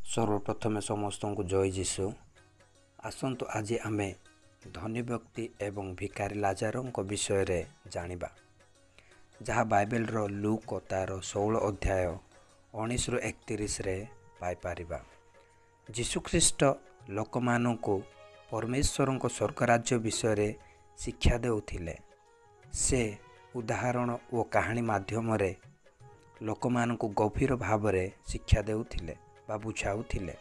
सर्वप्रथमे समस्त को जय जीशु। आसतु आज आमे धनी व्यक्ति एवं भिखारी लाजारों विषय रे जानिबा, जहाँ बाइबल रो लूक तार 16 अध्याय 19 ରୁ 31 रे पाई पारिबा। जीशुख्रीष्ट लोक मानू परमेश्वर स्वर्ग राज्य विषय रे शिक्षा देउथिले। से उदाहरण और कहानी माध्यम रे लोक मानू गभीर भाव रे शिक्षा देउथिले बा बुझाउथिले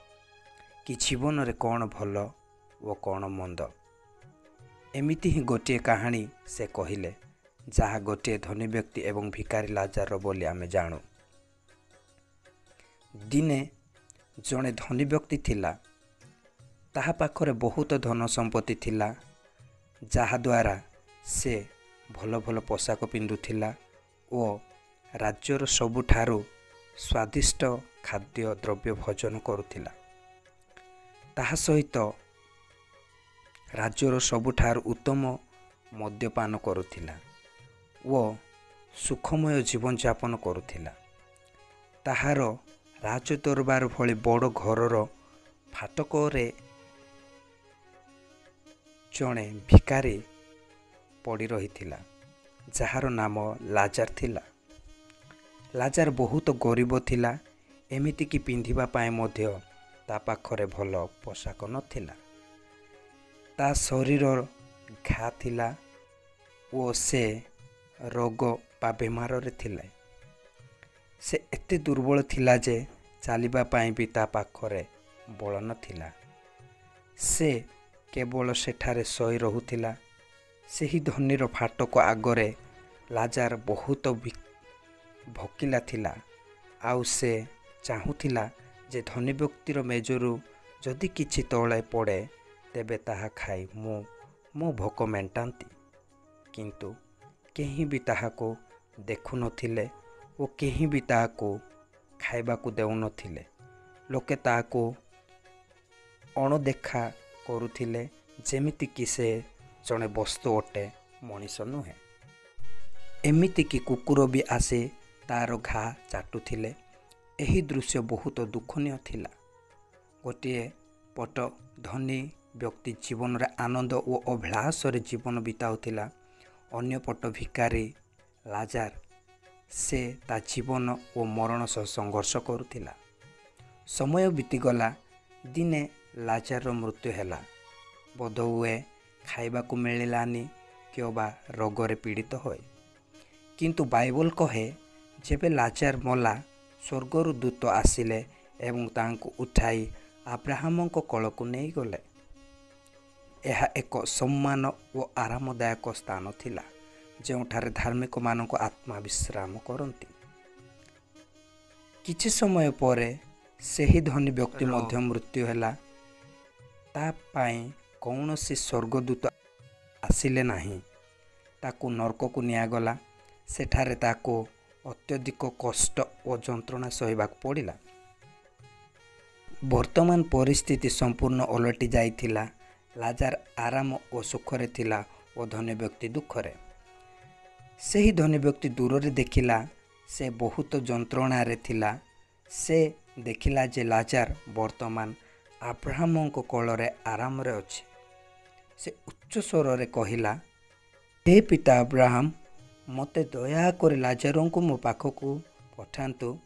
कि जीवन रे कौन भल और कौन मंद। एमिति ही गोटे कहानी से कहिले, जहाँ गोटे धनी व्यक्ति एवं भिखारी लाजार बोली आमे जानू। दिने जड़े धनी व्यक्ति थिला, ताहा पाखरे बहुत धन संपत्ति थिला, जहा द्वारा से भल भल पोशाक पिंधुथिला और राज्यर सबुठारु स्वादिष्ट खाद्य द्रव्य भोजन करुथिला। ताहा सहित राज्यर सबुठारु उत्तम मद्यपान करुथिला और सुखमय जीवन यापन करुथिला। ताहार राज दरबार भली बड़ घरर फाटकरे जड़े भिखारी पड़ी रही, जार नाम लाजार थिला। लाजार बहुत गरीब थिला, एमिति कि पिंधिबा पाए मध्य ता पाखरे भल पोशाक नथिला। ता शरीर घा थिला ओ से रोग बा बेमार रे थिला। से एते दुर्बल थिला जे चालिबा पाए भी ता पाखरे बल नथिला। से केवल सेठारे सोई रहुथिला। सेही धनीर फाटक आगरे लाजार बहुत भकिला थिला। आउ से चाहूथिला जे धनी व्यक्तिर मेजरू जदि किछि तळे पड़े तेबे ताहा खाई मो भोक मेंटांती। किंतु केही भी ताहाको देखु नथिले ओ केही भी ताहाको खाइबाकू देउ नथिले। लोके ताहाको अणदेखा करुथिले, जेमिति कि से जणे वस्तु अटे, मनीष नुहे। एमिति कि कुकुर भी आसे तार घा चाटुथिले। एही दृश्य बहुत दुखनीय थिला। गोटे पट धनी व्यक्ति जीवन रे आनंद और अभिलाष रे जीवन बिताउथिला, अन्य पट भिखारी लाजार से ता जीवन और मरण सह संघर्ष करुथिला। समय बीतीगला। दिने लाजार मृत्यु हैला। बोधहुए खाइबाकू मिलिलानी किंबा रोगरे पीड़ित होए। किंतु बाइबल कहे, जेबे लाजार मला स्वर्गर दूत आसिले एवं तांको उठाई अब्राहम को कलकू नहीं गले। यह एक सम्मान और आरामदायक स्थान थिला, जोठारे धार्मिक मानक आत्मा विश्राम करती। किछि समय परे सेही धनी व्यक्ति मध्य मृत्यु हैला। ता पाई कौनसी स्वर्गदूत आसिले नहीं। ताकू नरक को नियागला। सेठारे ताको अत्यधिक कष्ट और जंत्रणा सहिबाक पड़िला। वर्तमान परिस्थिति संपूर्ण ओलटि जाइथिला। लाजार आराम और सुखरे थिला और धनी व्यक्ति दुखरे। सेही धनी व्यक्ति दूर रे देखिला, से बहुत जंत्रणा रे थिला। से देखिला जे लाजार वर्तमान अब्राहम को कोलरे आराम रे अछि। से उच्च स्वर रे कहिला, हे पिता अब्राहम, मते दया कर लाजारों को मो पाखकू पठांतु,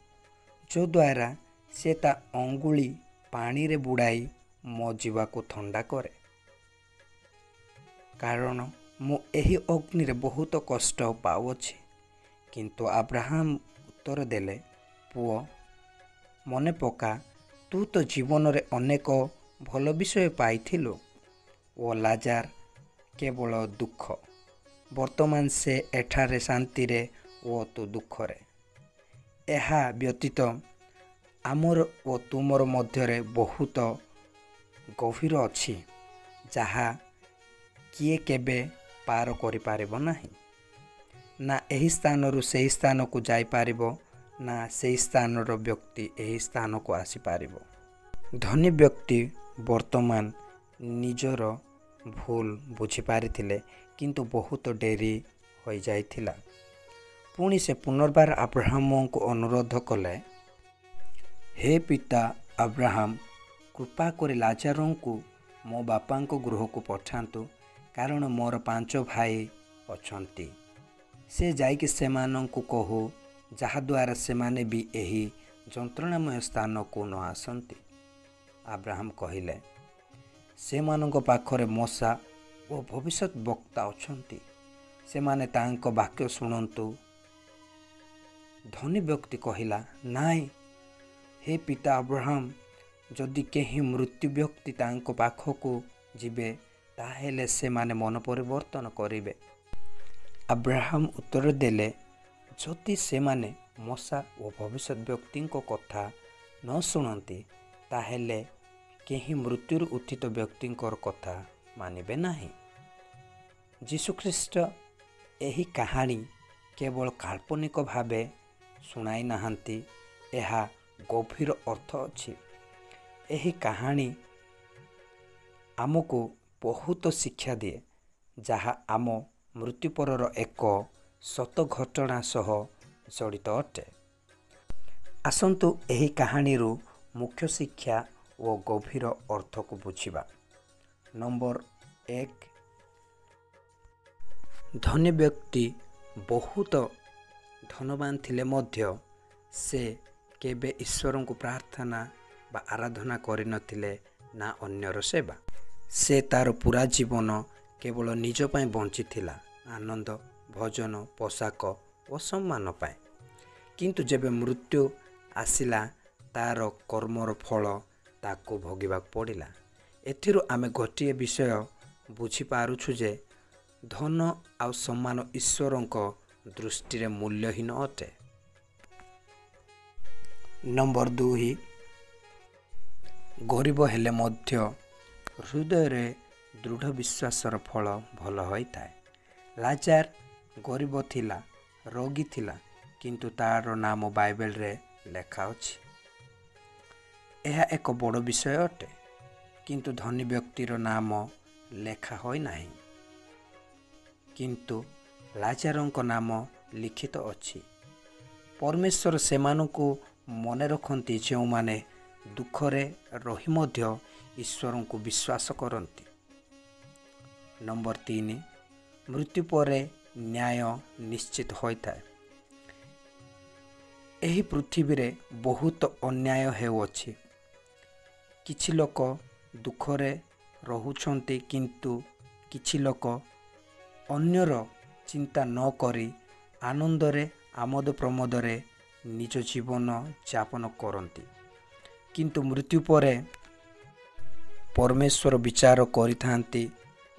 जो द्वारा से ता अंगुली पानी रे बुड़ाई मो जीवा को ठंडा करे। कारण मु एही अग्नि रे बहुत कष्ट पाउछि। किंतु अब्राहम उत्तर देले, पुओ मने पका, तू तो जीवन रे अनेक भल विषय पाइथिलु ओ लाजार केवल दुख। वर्तमान से एठारे शांति रे ओ तू दुखरे। एहा व्यतीत आमर ओ तुमर मध्यरे बहुत गभीर अछि, जहा किए केबे पार करि पारिबो नाही। ना एही स्थान रु सेही स्थान को जाई पारिबो, ना सेही स्थान रो व्यक्ति एही स्थान को आसी पारिबो। धनी व्यक्ति वर्तमान निजर भूल बुझी पारिथिले, किंतु बहुत डेरी हो जाइथिला। पुणी से पुनर्बार अब्राहम को अनुरोध कले, हे पिता अब्राहम कृपा କରି ଲାଜାରଙ୍କୁ ମୋ ବାପାଙ୍କ ଗୃହକୁ ପଠାନ୍ତୁ, କାରଣ ମୋର 5 ଭାଇ ଅଛନ୍ତି। ସେ ଯାଇକି ସେମାନଙ୍କୁ କହୁ, ଯାହାଦ୍ୱାରା ସେମାନେ ବି ଏହି ଯନ୍ତ୍ରଣାମୟ ସ୍ଥାନକୁ ନ ଆସନ୍ତି। ଆବ୍ରାହମ କହିଲେ, ସେମାନଙ୍କ ପାଖରେ ମୂସା ଓ ଭବିଷ୍ୟତ ବକ୍ତା ଅଛନ୍ତି, ସେମାନେ ତାଙ୍କ ବାକ୍ୟ ଶୁଣନ୍ତୁ। ଧନୀ ବ୍ୟକ୍ତି କହିଲା, ନାଇଁ, ହେ ପିତା ଆବ୍ରାହମ, ଯଦି କେହି ମୃତ୍ୟୁ ବ୍ୟକ୍ତି ତାଙ୍କ ପାଖକୁ ଯିବେ, ତାହେଲେ ସେମାନେ ମନ ପରିବର୍ତ୍ତନ କରିବେ। ଆବ୍ରାହମ ଉତ୍ତର ଦେଲେ, ଯଦି ସେମାନେ ମୂସା ଓ ଭବିଷ୍ୟତ ବ୍ୟକ୍ତିଙ୍କ କଥା ନ ଶୁଣନ୍ତି, ତାହେଲେ କେହି ମୃତ୍ୟୁରୁ ଉତ୍ଥିତ ବ୍ୟକ୍ତିଙ୍କର କଥା ମାନିବେ ନାହିଁ। ଯୀଶୁଖ୍ରୀଷ୍ଟ ଏହି କାହାଣୀ କେବଳ କାଳ୍ପନିକ ଭାବେ ଶୁଣାଇ ନାହାନ୍ତି, ଏହା ଗଭୀର ଅର୍ଥ ଅଛି। ଏହି କାହାଣୀ ଆମକୁ ବହୁତ ଶିକ୍ଷା ଦିଏ, ଯାହା ଆମ ମୃତ୍ୟୁ ପରର ଏକ ସତ ଘଟଣା ସହ ଜଡ଼ିତ ଅଟେ। ଆସନ୍ତୁ ଏହି କାହାଣୀରୁ ମୁଖ୍ୟ ଶିକ୍ଷା ଓ ଗଭୀର ଅର୍ଥକୁ ବୁଝିବା। ନମ୍ବର 1, ଧନୀ ବ୍ୟକ୍ତି ବହୁତ ଧନବାନ ଥିଲେ ମଧ୍ୟ ସେ କେବେ ଈଶ୍ୱରଙ୍କୁ ପ୍ରାର୍ଥନା ବା ଆରାଧନା କରିନଥିଲେ, ନା ଅନ୍ୟର ସେବା। ସେ ତାର ପୁରା ଜୀବନ କେବଳ ନିଜ ପାଇଁ ବଞ୍ଚିଥିଲା, ଆନନ୍ଦ, ଭୋଜନ, ପୋଷାକ ଓ ସମ୍ମାନ ପାଇଁ। କିନ୍ତୁ ଯେବେ ମୃତ୍ୟୁ ଆସିଲା, ତାର କର୍ମର ଫଳ ତାକୁ ଭୋଗିବାକୁ ପଡ଼ିଲା। ଏଥିରୁ ଆମେ ଗୋଟିଏ ବିଷୟ ବୁଝିପାରୁଛୁ ଯେ ଧନ ଆଉ ସମ୍ମାନ ଈଶ୍ୱରଙ୍କ ଦୃଷ୍ଟିରେ ମୂଲ୍ୟହୀନ ଅଟେ। ନମ୍ବର 2, ଗରିବ ହେଲେ ମଧ୍ୟ ହୃଦୟରେ ଦୃଢ଼ ବିଶ୍ୱାସର ଫଳ ଭଲ ହୋଇଥାଏ। ଲାଜାର ଗରିବ ଥିଲା, ରୋଗୀ ଥିଲା, କିନ୍ତୁ ତାର ନାମ ବାଇବେଲରେ ଲେଖା ଅଛି। ଏହା ଏକ ବଡ଼ ବିଷୟ ଅଟେ, କିନ୍ତୁ ଧନୀ ବ୍ୟକ୍ତିର ନାମ ଲେଖା ହୋଇନାହିଁ। କିନ୍ତୁ ଲାଜାରଙ୍କ ନାମ ଲିଖିତ ଅଛି। ପରମେଶ୍ୱର ସେମାନଙ୍କୁ ମନେ ରଖନ୍ତି ଯେଉଁମାନେ ଦୁଃଖରେ ରହି ମଧ୍ୟ ଈଶ୍ୱରଙ୍କୁ ବିଶ୍ୱାସ କରନ୍ତି। ନମ୍ବର 3, ମୃତ୍ୟୁ ପରେ ନ୍ୟାୟ ନିଶ୍ଚିତ ହୋଇଥାଏ। ଏହି ପୃଥିବୀରେ ବହୁତ ଅନ୍ୟାୟ ହେଉଅଛି। କିଛି ଲୋକ ଦୁଃଖରେ ରହୁଛନ୍ତି, କିନ୍ତୁ କିଛି ଲୋକ ଅନ୍ୟର ଚିନ୍ତା ନ କରି ଆନନ୍ଦରେ ଆମୋଦ ପ୍ରମୋଦରେ ନିଜ ଜୀବନ ଯାପନ କରନ୍ତି। କିନ୍ତୁ ମୃତ୍ୟୁ ପରେ ପରମେଶ୍ୱର ବିଚାର କରିଥାନ୍ତି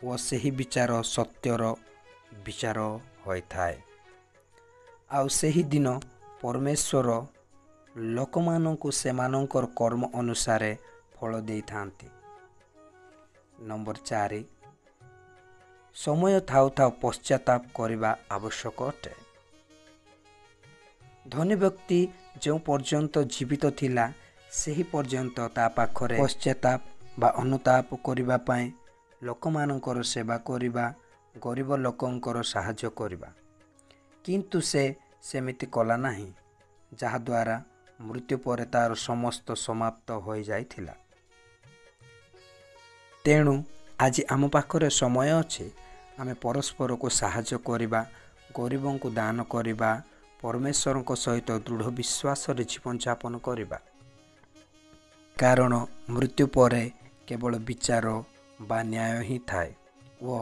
ଓ ସେହି ବିଚାର ସତ୍ୟର ବିଚାର ହୋଇଥାଏ। ଆଉ ସେହି ଦିନ ପରମେଶ୍ୱର ଲୋକମାନଙ୍କୁ ସେମାନଙ୍କର କର୍ମ ଅନୁସାରେ ଫଳ ଦେଇଥାନ୍ତି। ନମ୍ବର 4, ସମୟ ଥାଉ ଥାଉ ପଶ୍ଚାତାପ କରିବା ଆବଶ୍ୟକ ଅଟେ। ଧନୀ ବ୍ୟକ୍ତି ଯେଉଁ ପର୍ଯ୍ୟନ୍ତ ଜୀବିତ ଥିଲା, ସେହି ପର୍ଯ୍ୟନ୍ତ ତା ପାଖରେ ପଶ୍ଚାତାପ ବା ଅନୁତାପ କରିବା ପାଇଁ, ଲୋକମାନଙ୍କର ସେବା କରିବା, ଗରିବ ଲୋକଙ୍କର ସାହାଯ୍ୟ କରିବା। କିନ୍ତୁ ସେ ସେମିତି କଲା ନାହିଁ, ଯାହାଦ୍ୱାରା ମୃତ୍ୟୁ ପରେ ତାର ସମସ୍ତ ସମାପ୍ତ ହୋଇଯାଇଥିଲା। ତେଣୁ ଆଜି ଆମ ପାଖରେ ସମୟ ଅଛି। ଆମେ ପରସ୍ପରକୁ ସାହାଯ୍ୟ କରିବା, ଗରିବଙ୍କୁ ଦାନ କରିବା, ପରମେଶ୍ୱରଙ୍କ ସହିତ ଦୃଢ଼ ବିଶ୍ୱାସରେ ଜୀବନଯାପନ କରିବା। କାରଣ ମୃତ୍ୟୁ ପରେ କେବଳ ବିଚାର ବା ନ୍ୟାୟ ହିଁ ଥାଏ ଓ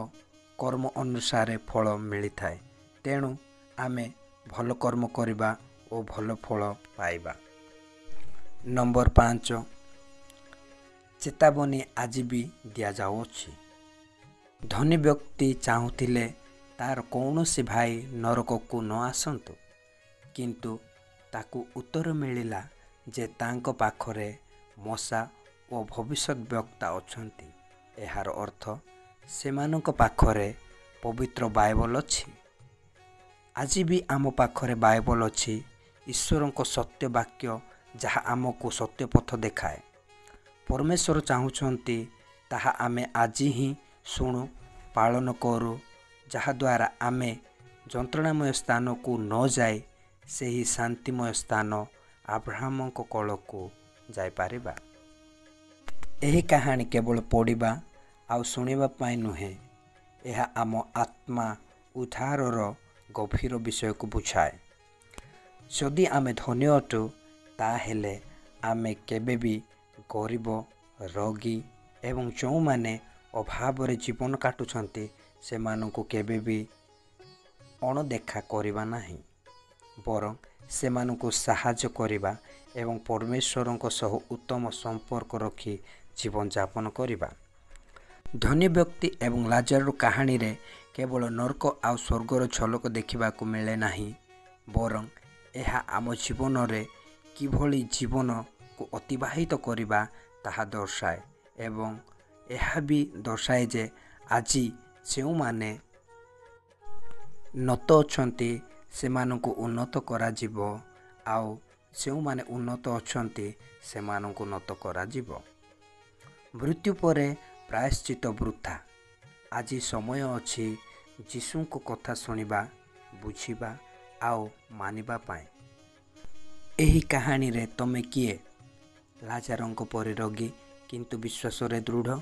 କର୍ମ ଅନୁସାରେ ଫଳ ମିଳିଥାଏ। ତେଣୁ ଆମେ ଭଲ କର୍ମ କରିବା ଓ ଭଲ ଫଳ ପାଇବା। ନମ୍ବର 5, ଚେତାବନୀ ଆଜି ବି ଦିଆଯାଉଅଛି। ଧନୀ ବ୍ୟକ୍ତି ଚାହୁଁଥିଲେ ତାର କୌଣସି ଭାଇ ନରକକୁ ନ ଆସନ୍ତୁ, କିନ୍ତୁ ତାକୁ ଉତ୍ତର ମିଳିଲା ଯେ ତାଙ୍କ ପାଖରେ ମୂସା ଓ ଭବିଷ୍ୟତ ବକ୍ତା ଅଛନ୍ତି। ଏହାର ଅର୍ଥ ସେମାନଙ୍କ ପାଖରେ ପବିତ୍ର ବାଇବଲ ଅଛି। ଆଜି ବି ଆମ ପାଖରେ ବାଇବଲ ଅଛି, ଈଶ୍ୱରଙ୍କ ସତ୍ୟ ବାକ୍ୟ, ଯାହା ଆମକୁ ସତ୍ୟ ପଥ ଦେଖାଏ। ପରମେଶ୍ୱର ଚାହୁଁଛନ୍ତି ତାହା ଆମେ ଆଜି ହିଁ ଶୁଣୁ, ପାଳନ କରୁ, ଯାହାଦ୍ୱାରା ଆମେ ଯନ୍ତ୍ରଣାମୟ ସ୍ଥାନକୁ ନ ଯାଇ ସେହି ଶାନ୍ତିମୟ ସ୍ଥାନ ଆବ୍ରାହମଙ୍କ କୋଳକୁ ଯାଇପାରିବା। ଏହି କାହାଣୀ କେବଳ ପଢ଼ିବା ଆଉ ଶୁଣିବା ପାଇଁ ନୁହେଁ, ଏହା ଆମ ଆତ୍ମା ଉଦ୍ଧାରର ଗଭୀର ବିଷୟକୁ ବୁଝାଏ। ଯଦି ଆମେ ଧନୀ ଅଟୁ, ତାହେଲେ ଆମେ କେବେ ବି ଗରିବ, ରୋଗୀ ଏବଂ ଯେଉଁମାନେ ଅଭାବରେ ଜୀବନ କାଟୁଛନ୍ତି ସେମାନଙ୍କୁ କେବେ ବି ଅଣଦେଖା କରିବା ନାହିଁ, ବରଂ ସେମାନଙ୍କୁ ସାହାଯ୍ୟ କରିବା ଏବଂ ପରମେଶ୍ୱରଙ୍କ ସହ ଉତ୍ତମ ସମ୍ପର୍କ ରଖି ଜୀବନଯାପନ କରିବା। ଧନୀ ବ୍ୟକ୍ତି ଏବଂ ଲାଜରର କାହାଣୀରେ କେବଳ ନରକ ଆଉ ସ୍ୱର୍ଗର ଝଲକ ଦେଖିବାକୁ ମିଳେ ନାହିଁ, ବରଂ ଏହା ଆମ ଜୀବନରେ କିଭଳି ଜୀବନକୁ ଅତିବାହିତ କରିବା ତାହା ଦର୍ଶାଏ ଏବଂ ଏହା ବି ଦର୍ଶାଏ ଯେ ଆଜି ଯେଉଁମାନେ ନତ ଅଛନ୍ତି ସେମାନଙ୍କୁ ଉନ୍ନତ କରାଯିବ ଆଉ ଯେଉଁମାନେ ଉନ୍ନତ ଅଛନ୍ତି ସେମାନଙ୍କୁ ନତ କରାଯିବ। ମୃତ୍ୟୁ ପରେ ପ୍ରାୟଶ୍ଚିତ ବୃଥା। ଆଜି ସମୟ ଅଛି ଯୀଶୁଙ୍କ କଥା ଶୁଣିବା, ବୁଝିବା ଆଉ ମାନିବା ପାଇଁ। ଏହି କାହାଣୀରେ ତମେ କିଏ? ଲାଜାରଙ୍କ ପରି ରୋଗୀ କିନ୍ତୁ ବିଶ୍ୱାସରେ ଦୃଢ଼,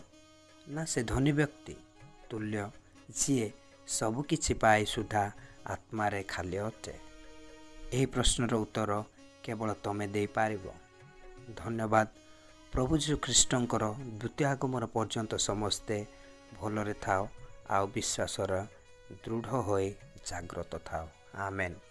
ନା ସେ ଧନୀ ବ୍ୟକ୍ତି ତୁଲ୍ୟ ଯିଏ ସବୁକିଛି ପାଇ ସୁଦ୍ଧା ଆତ୍ମାରେ ଖାଲି ଅଟେ? ଏହି ପ୍ରଶ୍ନର ଉତ୍ତର କେବଳ ତମେ ଦେଇପାରିବ। ଧନ୍ୟବାଦ। ପ୍ରଭୁ ଯୀଶୁ ଖ୍ରୀଷ୍ଟଙ୍କର ଦ୍ୱିତୀୟ ଆଗମନ ପର୍ଯ୍ୟନ୍ତ ସମସ୍ତେ ଭଲରେ ଥାଅ ଆଉ ବିଶ୍ୱାସର ଦୃଢ଼ ହୋଇ ଜାଗ୍ରତ ଥାଅ। ଆମେନ୍।